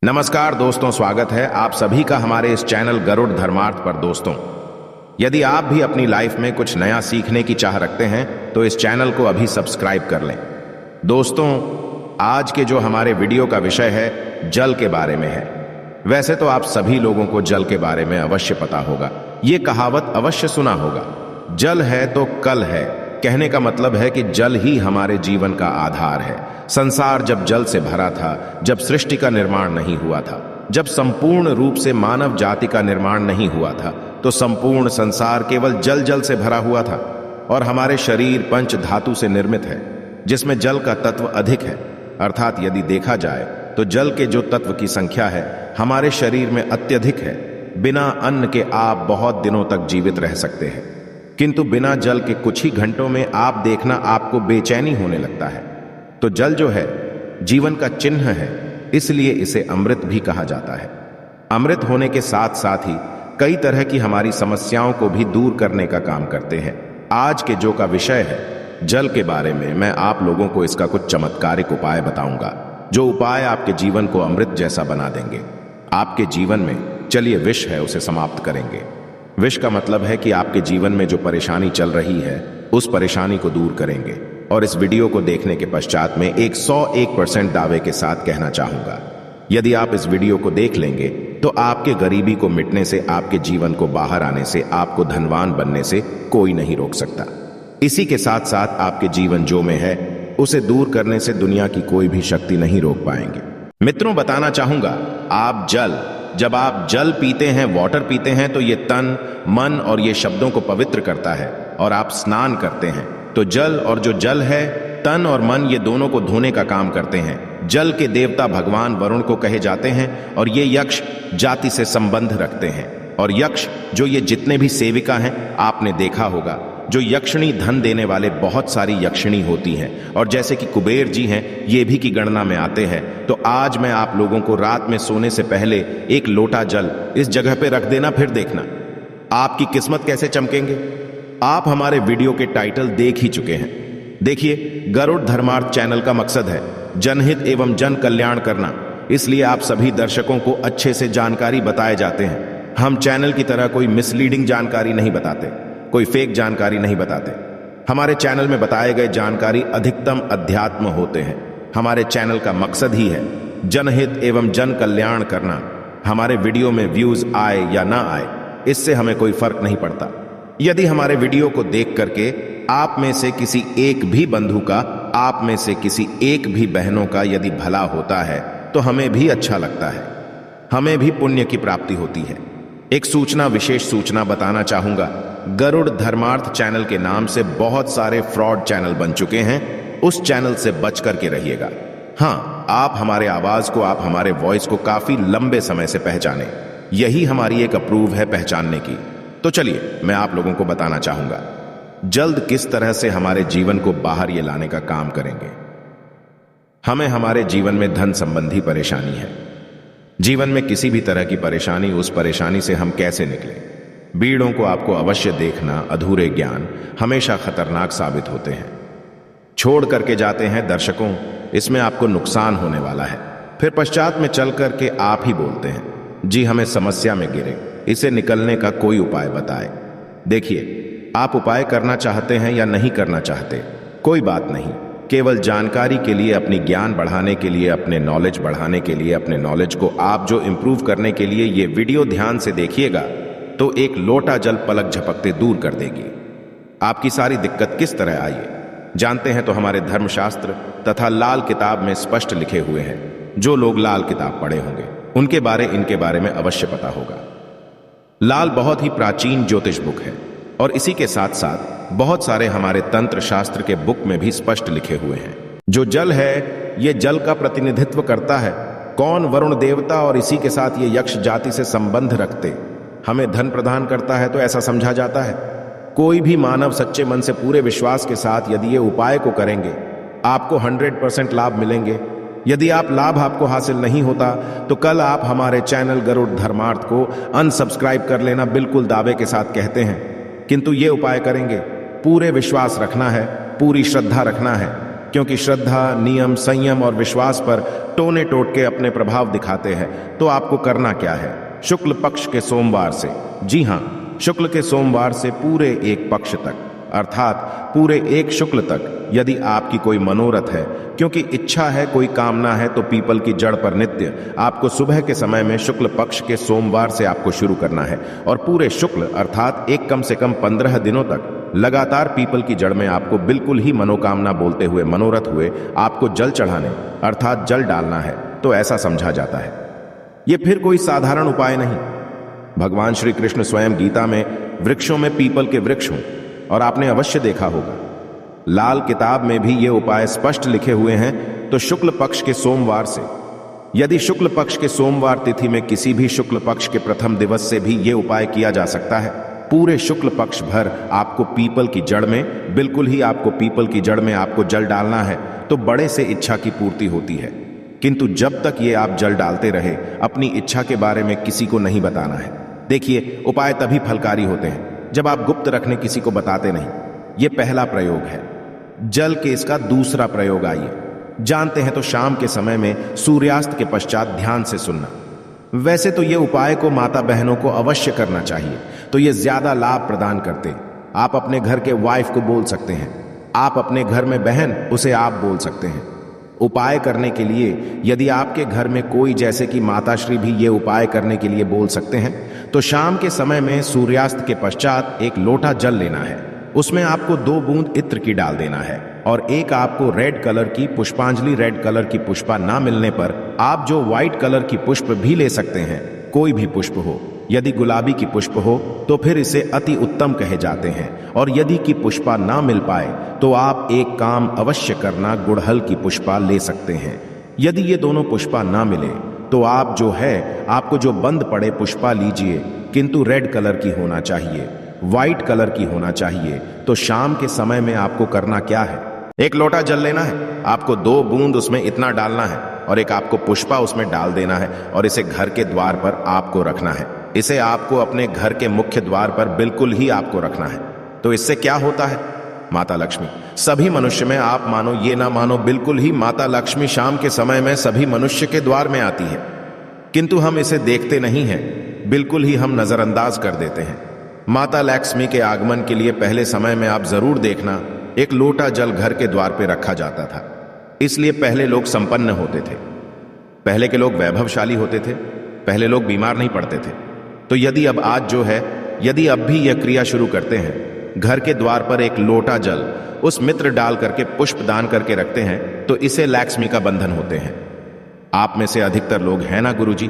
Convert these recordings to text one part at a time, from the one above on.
नमस्कार दोस्तों, स्वागत है आप सभी का हमारे इस चैनल गरुड़ धर्मार्थ पर। दोस्तों, यदि आप भी अपनी लाइफ में कुछ नया सीखने की चाह रखते हैं तो इस चैनल को अभी सब्सक्राइब कर लें। दोस्तों, आज के जो हमारे वीडियो का विषय है जल के बारे में है। वैसे तो आप सभी लोगों को जल के बारे में अवश्य पता होगा, ये कहावत अवश्य सुना होगा, जल है तो कल है। कहने का मतलब है कि जल ही हमारे जीवन का आधार है। संसार जब जल से भरा था, जब सृष्टि का निर्माण नहीं हुआ था, जब संपूर्ण रूप से मानव जाति का निर्माण नहीं हुआ था, तो संपूर्ण संसार केवल जल जल से भरा हुआ था। और हमारे शरीर पंच धातु से निर्मित है, जिसमें जल का तत्व अधिक है। अर्थात यदि देखा जाए तो जल के जो तत्व की संख्या है हमारे शरीर में अत्यधिक है। बिना अन्न के आप बहुत दिनों तक जीवित रह सकते हैं, किंतु बिना जल के कुछ ही घंटों में आप देखना आपको बेचैनी होने लगता है। तो जल जो है जीवन का चिन्ह है, इसलिए इसे अमृत भी कहा जाता है। अमृत होने के साथ साथ ही कई तरह की हमारी समस्याओं को भी दूर करने का काम करते हैं। आज के जो का विषय है जल के बारे में, मैं आप लोगों को इसका कुछ चमत्कारिक उपाय बताऊंगा, जो उपाय आपके जीवन को अमृत जैसा बना देंगे। आपके जीवन में चलिए विष है उसे समाप्त करेंगे। विष का मतलब है कि आपके जीवन में जो परेशानी चल रही है उस परेशानी को दूर करेंगे। और इस वीडियो को देखने के पश्चात में 101% दावे के साथ कहना चाहूंगा, यदि आप इस वीडियो को देख लेंगे तो आपके गरीबी को मिटने से, आपके जीवन को बाहर आने से, आपको धनवान बनने से कोई नहीं रोक सकता। इसी के साथ साथ आपके जीवन जो में है उसे दूर करने से दुनिया की कोई भी शक्ति नहीं रोक पाएंगे। मित्रों, बताना चाहूंगा, जब आप जल पीते हैं, वाटर पीते हैं, तो ये तन, मन और ये शब्दों को पवित्र करता है। और आप स्नान करते हैं तो जल, और जो जल है तन और मन, ये दोनों को धोने का काम करते हैं। जल के देवता भगवान वरुण को कहे जाते हैं और ये यक्ष जाति से संबंध रखते हैं। और यक्ष जो ये जितने भी सेविका हैं, आपने देखा होगा जो यक्षिणी धन देने वाले बहुत सारी यक्षिणी होती हैं, और जैसे कि कुबेर जी हैं ये भी की गणना में आते हैं। तो आज मैं आप लोगों को रात में सोने से पहले एक लोटा जल इस जगह पे रख देना, फिर देखना आपकी किस्मत कैसे चमकेंगे। आप हमारे वीडियो के टाइटल देख ही चुके हैं। देखिए, गरुड़ धर्मार्थ चैनल का मकसद है जनहित एवं जन कल्याण करना, इसलिए आप सभी दर्शकों को अच्छे से जानकारी बताए जाते हैं। हम चैनल की तरह कोई मिसलीडिंग जानकारी नहीं बताते, कोई फेक जानकारी नहीं बताते। हमारे चैनल में बताए गए जानकारी अधिकतम अध्यात्म होते हैं। हमारे चैनल का मकसद ही है जनहित एवं जन कल्याण करना। हमारे वीडियो में व्यूज आए या ना आए, इससे हमें कोई फर्क नहीं पड़ता। यदि हमारे वीडियो को देख करके आप में से किसी एक भी बंधु का, आप में से किसी एक भी बहनों का यदि भला होता है तो हमें भी अच्छा लगता है, हमें भी पुण्य की प्राप्ति होती है। एक सूचना, विशेष सूचना बताना चाहूंगा, गरुड़ धर्मार्थ चैनल के नाम से बहुत सारे फ्रॉड चैनल बन चुके हैं, उस चैनल से बच करके रहिएगा। हाँ, आप हमारे आवाज को, आप हमारे वॉइस को काफी लंबे समय से पहचाने, यही हमारी एक अप्रूव है पहचानने की। तो चलिए मैं आप लोगों को बताना चाहूंगा जल्द किस तरह से हमारे जीवन को बाहर ये लाने का काम करेंगे। हमें हमारे जीवन में धन संबंधी परेशानी है। जीवन में किसी भी तरह की परेशानी, उस परेशानी से हम कैसे निकलें, बीड़ों को आपको अवश्य देखना। अधूरे ज्ञान हमेशा खतरनाक साबित होते हैं, छोड़ करके जाते हैं दर्शकों, इसमें आपको नुकसान होने वाला है। फिर पश्चात में चल करके आप ही बोलते हैं, जी हमें समस्या में गिरे, इसे निकलने का कोई उपाय बताए। देखिए, आप उपाय करना चाहते हैं या नहीं करना चाहते, कोई बात नहीं, केवल जानकारी के लिए, अपनी ज्ञान बढ़ाने के लिए, अपने नॉलेज बढ़ाने के लिए, अपने नॉलेज को आप जो इंप्रूव करने के लिए ये वीडियो ध्यान से देखिएगा तो एक लोटा जल पलक झपकते दूर कर देगी। आपकी सारी दिक्कत किस तरह आई जानते हैं तो हमारे धर्मशास्त्र तथा लाल किताब में स्पष्ट लिखे हुए हैं। जो लोग लाल किताब पढ़े होंगे उनके इनके बारे में अवश्य पता होगा। लाल बहुत ही प्राचीन ज्योतिष बुक है, और इसी के साथ साथ बहुत सारे हमारे तंत्र शास्त्र के बुक में भी स्पष्ट लिखे हुए हैं। जो जल है ये जल का प्रतिनिधित्व करता है। कौन? वरुण देवता, और इसी के साथ ये यक्ष जाति से संबंध रखते हमें धन प्रदान करता है, तो ऐसा समझा जाता है। कोई भी मानव सच्चे मन से, पूरे विश्वास के साथ यदि ये उपाय को करेंगे, आपको 100% लाभ मिलेंगे। यदि लाभ आपको हासिल नहीं होता तो कल आप हमारे चैनल गरुड़ धर्मार्थ को अनसब्सक्राइब कर लेना, बिल्कुल दावे के साथ कहते हैं। किंतु ये उपाय करेंगे, पूरे विश्वास रखना है, पूरी श्रद्धा रखना है, क्योंकि श्रद्धा, नियम, संयम और विश्वास पर टोने टोटके अपने प्रभाव दिखाते हैं। तो आपको करना क्या है? शुक्ल पक्ष के सोमवार से, जी हां, शुक्ल के सोमवार से पूरे एक पक्ष तक, अर्थात पूरे एक शुक्ल तक, यदि आपकी कोई मनोरथ है, क्योंकि इच्छा है, कोई कामना है, तो पीपल की जड़ पर नित्य आपको सुबह के समय में शुक्ल पक्ष के सोमवार से आपको शुरू करना है और पूरे शुक्ल अर्थात एक कम से कम 15 दिनों तक लगातार पीपल की जड़ में आपको बिल्कुल ही मनोकामना बोलते हुए, मनोरथ हुए आपको जल चढ़ाने अर्थात जल डालना है। तो ऐसा समझा जाता है। यह फिर कोई साधारण उपाय नहीं। भगवान श्री कृष्ण स्वयं गीता में वृक्षों में पीपल के वृक्ष हों, और आपने अवश्य देखा होगा लाल किताब में भी ये उपाय स्पष्ट लिखे हुए हैं। तो शुक्ल पक्ष के सोमवार से, यदि शुक्ल पक्ष के सोमवार तिथि में किसी भी शुक्ल पक्ष के प्रथम दिवस से भी ये उपाय किया जा सकता है। पूरे शुक्ल पक्ष भर आपको पीपल की जड़ में, बिल्कुल ही आपको पीपल की जड़ में आपको जल डालना है। तो बड़े से इच्छा की पूर्ति होती है, किंतु जब तक ये आप जल डालते रहे, अपनी इच्छा के बारे में किसी को नहीं बताना है। देखिए, उपाय तभी फलकारी होते हैं जब आप गुप्त रखने किसी को बताते नहीं। ये पहला प्रयोग है। जल के इसका दूसरा प्रयोग आइए जानते हैं। तो शाम के समय में सूर्यास्त के पश्चात ध्यान से सुनना। वैसे तो ये उपाय को माता बहनों को अवश्य करना चाहिए, तो ये ज्यादा लाभ प्रदान करते। आप अपने घर के वाइफ को बोल सकते हैं, आप अपने घर में बहन, उसे आप बोल सकते हैं। उपाय करने के लिए यदि आपके घर में कोई, जैसे कि माताश्री भी ये उपाय करने के लिए बोल सकते हैं, तो शाम के समय में सूर्यास्त के पश्चात एक लोटा जल लेना है। उसमें आपको 2 बूंद इत्र की डाल देना है और एक आपको रेड कलर की पुष्पांजलि, रेड कलर की पुष्पा ना मिलने पर आप जो व्हाइट कलर की पुष्प भी ले सकते हैं, कोई भी पुष्प हो। यदि गुलाबी की पुष्प हो तो फिर इसे अति उत्तम कहे जाते हैं, और यदि की पुष्पा ना मिल पाए तो आप एक काम अवश्य करना, गुड़हल की पुष्पा ले सकते हैं। यदि ये दोनों पुष्पा ना मिले तो आप जो है, आपको जो बंद पड़े पुष्पा लीजिए, किंतु रेड कलर की होना चाहिए, व्हाइट कलर की होना चाहिए। तो शाम के समय में आपको करना क्या है? एक लोटा जल लेना है, आपको 2 बूंद उसमें इतना डालना है और एक आपको पुष्पा उसमें डाल देना है और इसे घर के द्वार पर आपको रखना है। इसे आपको अपने घर के मुख्य द्वार पर बिल्कुल ही आपको रखना है। तो इससे क्या होता है? माता लक्ष्मी सभी मनुष्य में, आप मानो ये ना मानो, बिल्कुल ही माता लक्ष्मी शाम के समय में सभी मनुष्य के द्वार में आती है, किंतु हम इसे देखते नहीं हैं, बिल्कुल ही हम नजरअंदाज कर देते हैं। माता लक्ष्मी के आगमन के लिए पहले समय में आप जरूर देखना, एक लोटा जल घर के द्वार पे रखा जाता था। इसलिए पहले लोग संपन्न होते थे, पहले के लोग वैभवशाली होते थे, पहले लोग बीमार नहीं पड़ते थे। तो यदि अब आज जो है, यदि अब भी यह क्रिया शुरू करते हैं, घर के द्वार पर एक लोटा जल उस मित्र डाल करके पुष्प दान करके रखते हैं, तो इसे लक्ष्मी का बंधन होते हैं। आप में से अधिकतर लोग हैं ना, गुरुजी,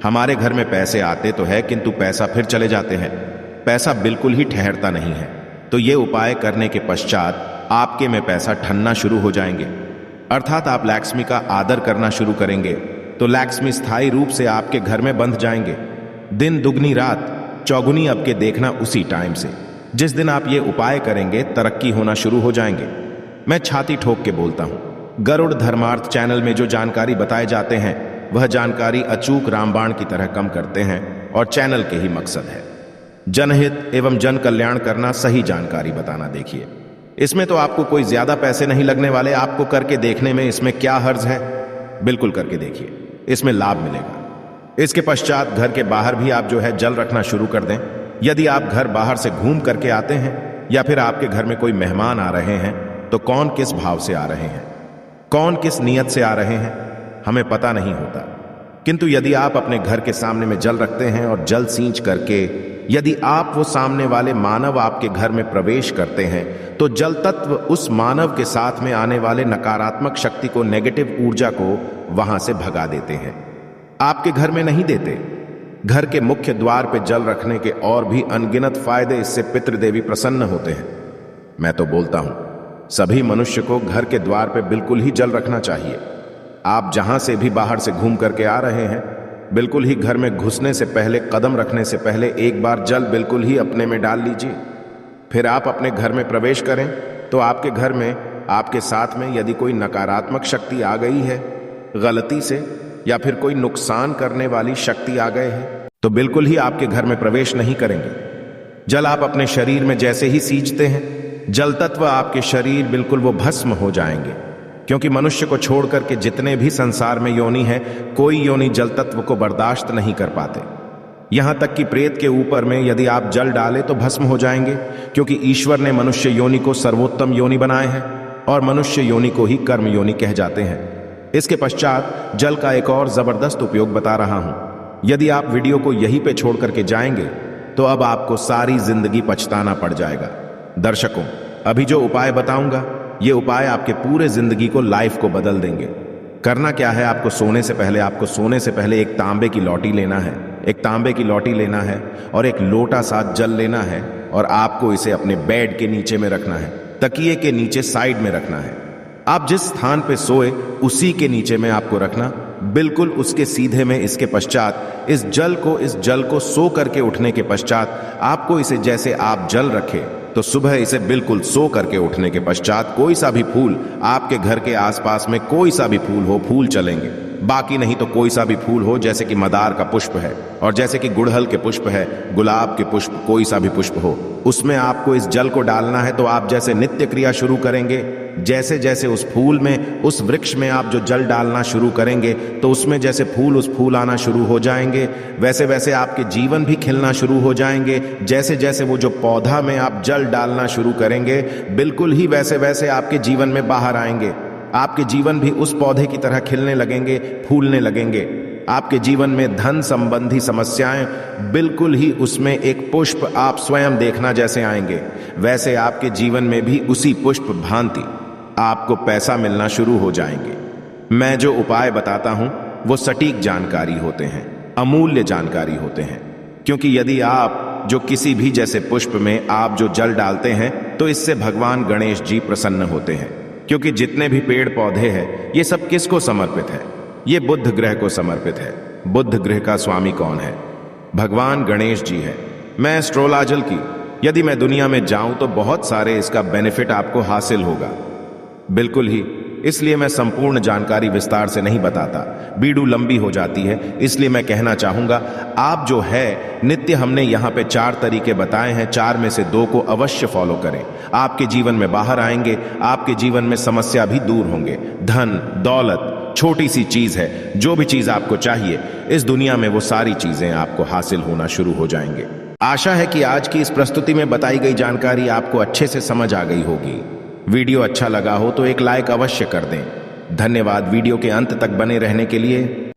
हमारे घर में पैसे आते तो है, किंतु पैसा फिर चले जाते हैं, पैसा बिल्कुल ही ठहरता नहीं है। तो ये उपाय करने के पश्चात आपके में पैसा ठनना शुरू हो जाएंगे, अर्थात आप लक्ष्मी का आदर करना शुरू करेंगे। तो लक्ष्मी स्थायी रूप से आपके घर में बंध जाएंगे। दिन दुगनी रात चौगुनी अब के देखना उसी टाइम से, जिस दिन आप ये उपाय करेंगे, तरक्की होना शुरू हो जाएंगे। मैं छाती ठोक के बोलता हूं, गरुड़ धर्मार्थ चैनल में जो जानकारी बताए जाते हैं, वह जानकारी अचूक रामबाण की तरह कम करते हैं और चैनल के ही मकसद है जनहित एवं जन कल्याण करना, सही जानकारी बताना। देखिए, इसमें तो आपको कोई ज्यादा पैसे नहीं लगने वाले, आपको करके देखने में इसमें क्या हर्ज है, बिल्कुल करके देखिए, इसमें लाभ मिलेगा। इसके पश्चात घर के बाहर भी आप जो है जल रखना शुरू कर दें। यदि आप घर बाहर से घूम करके आते हैं या फिर आपके घर में कोई मेहमान आ रहे हैं, तो कौन किस भाव से आ रहे हैं, कौन किस नियत से आ रहे हैं, हमें पता नहीं होता। किंतु यदि आप अपने घर के सामने में जल रखते हैं और जल सींच करके यदि आप वो सामने वाले मानव आपके घर में प्रवेश करते हैं, तो जल तत्व उस मानव के साथ में आने वाले नकारात्मक शक्ति को, नेगेटिव ऊर्जा को वहां से भगा देते हैं। आपके घर में नहीं देते। घर के मुख्य द्वार पे जल रखने के और भी अनगिनत फायदे, इससे पितृदेवी प्रसन्न होते हैं। मैं तो बोलता हूं, सभी मनुष्य को घर के द्वार पे बिल्कुल ही जल रखना चाहिए। आप जहां से भी बाहर से घूम करके आ रहे हैं, बिल्कुल ही घर में घुसने से पहले, कदम रखने से पहले एक बार जल बिल्कुल ही अपने में डाल लीजिए। फिर आप अपने घर में प्रवेश करें, तो आपके घर में, आपके साथ में यदि कोई नकारात्मक शक्ति आ गई है गलती से, या फिर कोई नुकसान करने वाली शक्ति आ गए हैं, तो बिल्कुल ही आपके घर में प्रवेश नहीं करेंगे। जल आप अपने शरीर में जैसे ही सींचते हैं, जल तत्व आपके शरीर बिल्कुल वो भस्म हो जाएंगे। क्योंकि मनुष्य को छोड़ करके जितने भी संसार में योनि है, कोई योनि जल तत्व को बर्दाश्त नहीं कर पाते। यहां तक कि प्रेत के ऊपर में यदि आप जल डालें तो भस्म हो जाएंगे, क्योंकि ईश्वर ने मनुष्य योनि को सर्वोत्तम योनि बनाए हैं और मनुष्य योनि को ही कर्म योनि कह जाते हैं। इसके पश्चात जल का एक और जबरदस्त उपयोग बता रहा हूं। यदि आप वीडियो को यहीं पे छोड़ करके जाएंगे तो अब आपको सारी जिंदगी पछताना पड़ जाएगा। दर्शकों, अभी जो उपाय बताऊंगा, ये उपाय आपके पूरे जिंदगी को, लाइफ को बदल देंगे। करना क्या है, आपको सोने से पहले एक तांबे की लौटी लेना है, एक तांबे की लौटी लेना है और एक लोटा सा जल लेना है और आपको इसे अपने बेड के नीचे में रखना है, तकिए के नीचे साइड में रखना है। आप जिस स्थान पे सोए उसी के नीचे में आपको रखना, बिल्कुल उसके सीधे में। इसके पश्चात इस जल को सो करके उठने के पश्चात आपको इसे, जैसे आप जल रखे तो सुबह इसे बिल्कुल सो करके उठने के पश्चात कोई सा भी फूल, आपके घर के आसपास में कोई सा भी फूल हो, फूल चलेंगे, बाकी नहीं तो कोई सा भी फूल हो, जैसे कि मदार का पुष्प है और जैसे कि गुड़हल के पुष्प है, गुलाब के पुष्प, कोई सा भी पुष्प हो, उसमें आपको इस जल को डालना है। तो आप जैसे नित्य क्रिया शुरू करेंगे, जैसे जैसे उस फूल में, उस वृक्ष में आप जो जल डालना शुरू करेंगे तो उसमें जैसे फूल आना शुरू हो जाएंगे, वैसे वैसे आपके जीवन भी खिलना शुरू हो जाएंगे। जैसे जैसे वो जो पौधा में आप जल डालना शुरू करेंगे, बिल्कुल ही वैसे वैसे आपके जीवन में बाहर आएंगे। आपके जीवन भी उस पौधे की तरह खिलने लगेंगे, फूलने लगेंगे। आपके जीवन में धन संबंधी समस्याएं, बिल्कुल ही उसमें एक पुष्प आप स्वयं देखना जैसे आएंगे, वैसे आपके जीवन में भी उसी पुष्प भांति आपको पैसा मिलना शुरू हो जाएंगे। मैं जो उपाय बताता हूं वो सटीक जानकारी होते हैं, अमूल्य जानकारी होते हैं, क्योंकि यदि आप जो किसी भी जैसे पुष्प में आप जो जल डालते हैं तो इससे भगवान गणेश जी प्रसन्न होते हैं। क्योंकि जितने भी पेड़ पौधे हैं ये सब किसको समर्पित है? ये बुद्ध ग्रह को समर्पित है। बुद्ध ग्रह का स्वामी कौन है? भगवान गणेश जी है। मैं एस्ट्रोलॉजल की यदि मैं दुनिया में जाऊं तो बहुत सारे इसका बेनिफिट आपको हासिल होगा, बिल्कुल ही। इसलिए मैं संपूर्ण जानकारी विस्तार से नहीं बताता, वीडियो लंबी हो जाती है। इसलिए मैं कहना चाहूंगा, आप जो है नित्य, हमने यहाँ पे 4 तरीके बताए हैं, 4 में से 2 को अवश्य फॉलो करें। आपके जीवन में बाहर आएंगे, आपके जीवन में समस्या भी दूर होंगे। धन दौलत छोटी सी चीज है, जो भी चीज आपको चाहिए इस दुनिया में वो सारी चीजें आपको हासिल होना शुरू हो जाएंगे। आशा है कि आज की इस प्रस्तुति में बताई गई जानकारी आपको अच्छे से समझ आ गई होगी। वीडियो अच्छा लगा हो तो एक लाइक अवश्य कर दें। धन्यवाद वीडियो के अंत तक बने रहने के लिए।